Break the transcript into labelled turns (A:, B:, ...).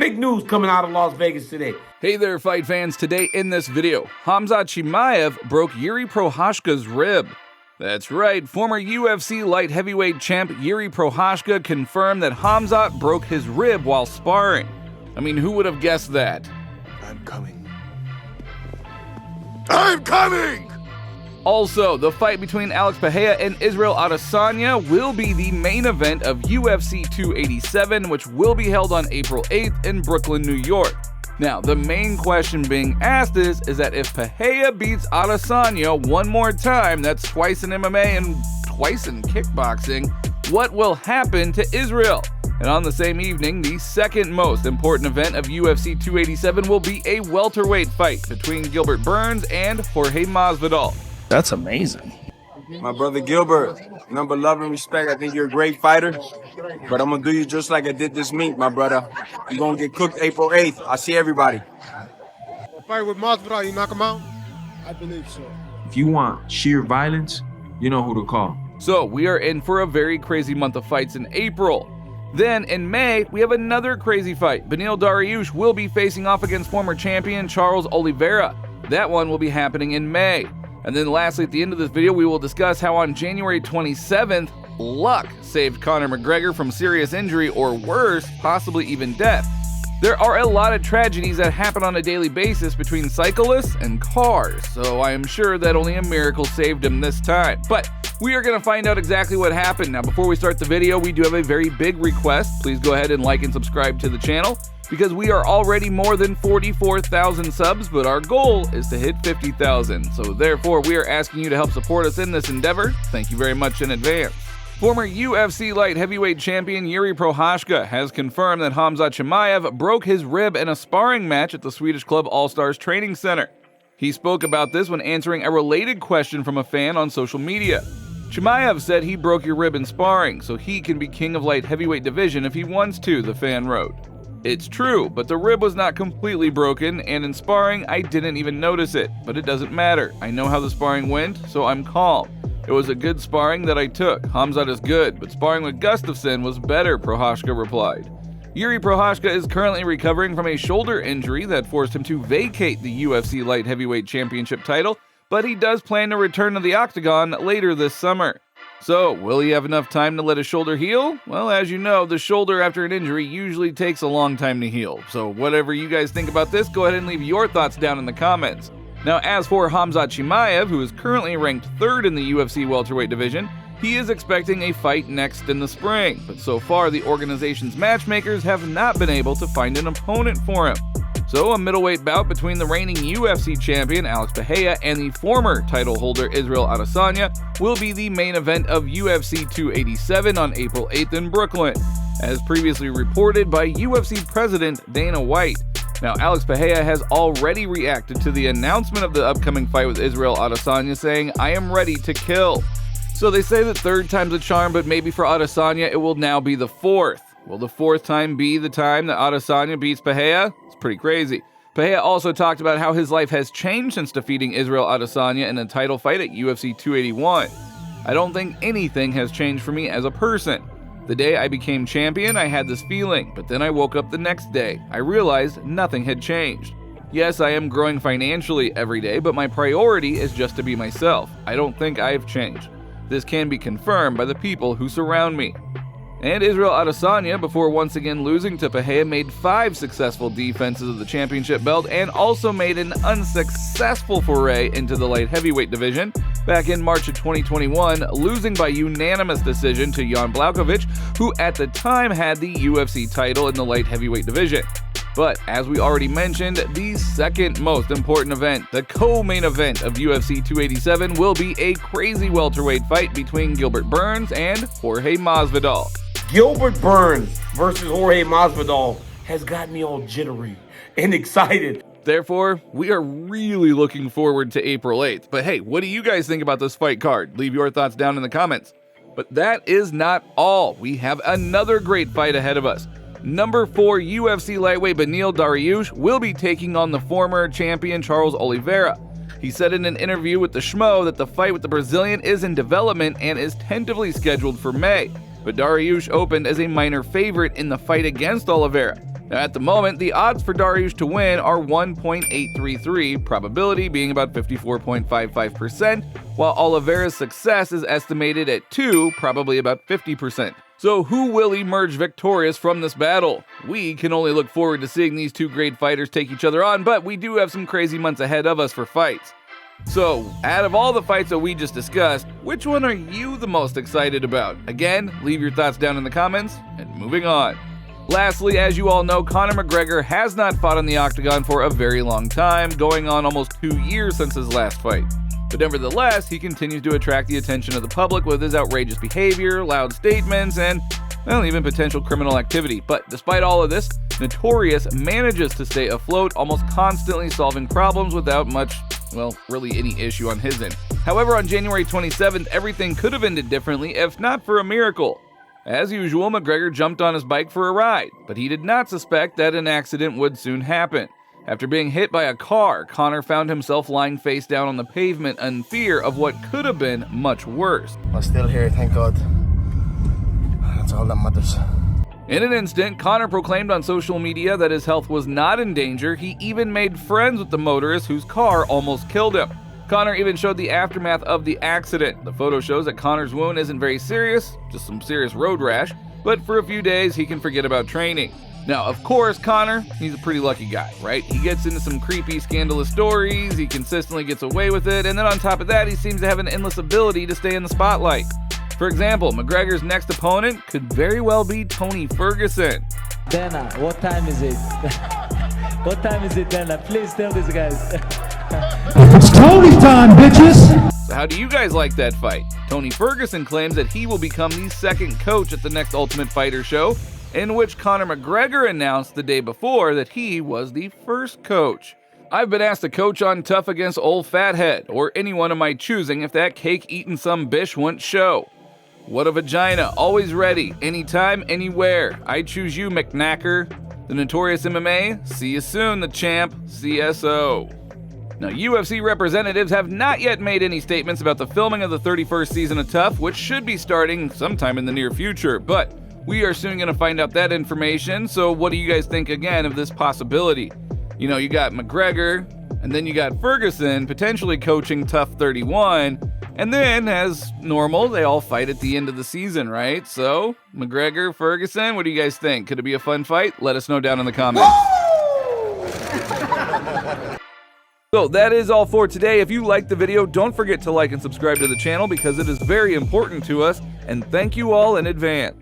A: Big news coming out of Las Vegas today.
B: Hey there, fight fans. Today in this video, Khamzat Chimaev broke Jiri Prochazka's rib. That's right, former UFC light heavyweight champ Jiri Prochazka confirmed that Khamzat broke his rib while sparring. I mean, who would have guessed that?
C: I'm coming. I'm coming!
B: Also, the fight between Alex Pereira and Israel Adesanya will be the main event of UFC 287, which will be held on April 8th in Brooklyn, New York. Now, the main question being asked is that if Pereira beats Adesanya one more time, that's twice in MMA and twice in kickboxing, what will happen to Israel? And on the same evening, the second most important event of UFC 287 will be a welterweight fight between Gilbert and Jorge Masvidal.
D: That's amazing.
E: My brother Gilbert, number love and respect. I think you're a great fighter, but I'm gonna do you just like I did this meat, my brother. You're gonna get cooked April 8th. I see everybody.
F: Fight with Mazvidal, you knock him out? I believe so.
G: If you want sheer violence, you know who to call.
B: So we are in for a very crazy month of fights in April. Then in May, we have another crazy fight. Benil Dariush will be facing off against former champion Charles Oliveira. That one will be happening in May. And then lastly, at the end of this video, we will discuss how on January 27th, luck saved Conor McGregor from serious injury or worse, possibly even death. There are a lot of tragedies that happen on a daily basis between cyclists and cars, so I am sure that only a miracle saved him this time. But we are going to find out exactly what happened. Now, before we start the video, we do have a very big request. Please go ahead and like and subscribe to the channel, because we are already more than 44,000 subs, but our goal is to hit 50,000. So therefore, we are asking you to help support us in this endeavor. Thank you very much in advance. Former UFC light heavyweight champion Jiri Prochazka has confirmed that Khamzat Chimaev broke his rib in a sparring match at the Swedish club All-Stars Training Center. He spoke about this when answering a related question from a fan on social media. Chimaev said he broke your rib in sparring, so he can be king of light heavyweight division if he wants to, the fan wrote. It's true, but the rib was not completely broken, and in sparring, I didn't even notice it. But it doesn't matter. I know how the sparring went, so I'm calm. It was a good sparring that I took. Hamza is good, but sparring with Gustafsson was better, Prochazka replied. Jiri Prochazka is currently recovering from a shoulder injury that forced him to vacate the UFC light heavyweight championship title, but he does plan to return to the octagon later this summer. So, will he have enough time to let his shoulder heal? Well, as you know, the shoulder after an injury usually takes a long time to heal. So whatever you guys think about this, go ahead and leave your thoughts down in the comments. Now, as for Khamzat Chimaev, who is currently ranked 3rd in the UFC welterweight division, he is expecting a fight next in the spring. But so far, the organization's matchmakers have not been able to find an opponent for him. So a middleweight bout between the reigning UFC champion Alex Pereira and the former title holder Israel Adesanya will be the main event of UFC 287 on April 8th in Brooklyn, as previously reported by UFC president Dana White. Now, Alex Pereira has already reacted to the announcement of the upcoming fight with Israel Adesanya, saying, "I am ready to kill." So they say that 3rd time's a charm, but maybe for Adesanya it will now be the 4th. Will the 4th time be the time that Adesanya beats Pereira? It's pretty crazy. Pereira also talked about how his life has changed since defeating Israel Adesanya in a title fight at UFC 281. "I don't think anything has changed for me as a person. The day I became champion, I had this feeling, but then I woke up the next day. I realized nothing had changed. Yes, I am growing financially every day, but my priority is just to be myself. I don't think I have changed. This can be confirmed by the people who surround me." And Israel Adesanya, before once again losing to Pereira, made 5 successful defenses of the championship belt and also made an unsuccessful foray into the light heavyweight division back in March of 2021, losing by unanimous decision to Jan Blachowicz, who at the time had the UFC title in the light heavyweight division. But as we already mentioned, the second most important event, the co-main event of UFC 287, will be a crazy welterweight fight between Gilbert and Jorge Masvidal.
A: Gilbert Burns versus Jorge Masvidal has got me all jittery and excited.
B: Therefore, we are really looking forward to April 8th. But hey, what do you guys think about this fight card? Leave your thoughts down in the comments. But that is not all. We have another great fight ahead of us. Number 4 UFC lightweight Benil Dariush will be taking on the former champion Charles Oliveira. He said in an interview with the Schmo that the fight with the Brazilian is in development and is tentatively scheduled for May. But Dariush opened as a minor favorite in the fight against Oliveira. Now, at the moment, the odds for Dariush to win are 1.833, probability being about 54.55%, while Oliveira's success is estimated at 2, probably about 50%. So who will emerge victorious from this battle? We can only look forward to seeing these two great fighters take each other on, but we do have some crazy months ahead of us for fights. So, out of all the fights that we just discussed, which one are you the most excited about? Again, leave your thoughts down in the comments, and moving on. Lastly, as you all know, Conor McGregor has not fought in the octagon for a very long time, going on almost 2 years since his last fight. But nevertheless, he continues to attract the attention of the public with his outrageous behavior, loud statements, and, well, even potential criminal activity. But despite all of this, Notorious manages to stay afloat, almost constantly solving problems without much, well, really any issue on his end. However, on January 27th, everything could have ended differently if not for a miracle. As usual, McGregor jumped on his bike for a ride, but he did not suspect that an accident would soon happen. After being hit by a car, Conor found himself lying face down on the pavement in fear of what could have been much worse.
D: I'm still here, thank God. That's all that matters.
B: In an instant, Conor proclaimed on social media that his health was not in danger. He even made friends with the motorist whose car almost killed him. Conor even showed the aftermath of the accident. The photo shows that Conor's wound isn't very serious, just some serious road rash, but for a few days he can forget about training. Now, of course, Conor, he's a pretty lucky guy, right? He gets into some creepy, scandalous stories, he consistently gets away with it, and then on top of that, he seems to have an endless ability to stay in the spotlight. For example, McGregor's next opponent could very well be Tony Ferguson.
H: Dana, what time is it? What time is it, Dana? Please tell these guys.
I: It's Tony time, bitches!
B: So how do you guys like that fight? Tony Ferguson claims that he will become the second coach at the next Ultimate Fighter show, in which Conor McGregor announced the day before that he was the first coach. I've been asked to coach on Tough against Old Fathead, or anyone of my choosing if that cake-eating some bish won't show. What a vagina, always ready, anytime, anywhere. I choose you, McKnacker. The Notorious MMA, see you soon, the champ, CSO. Now, UFC representatives have not yet made any statements about the filming of the 31st season of Tough, which should be starting sometime in the near future, but we are soon going to find out that information, so what do you guys think again of this possibility? You know, you got McGregor, and then you got Ferguson potentially coaching Tough 31, and then, as normal, they all fight at the end of the season, right? So, McGregor, Ferguson, what do you guys think? Could it be a fun fight? Let us know down in the comments. So that is all for today. If you liked the video, don't forget to like and subscribe to the channel because it is very important to us, and thank you all in advance.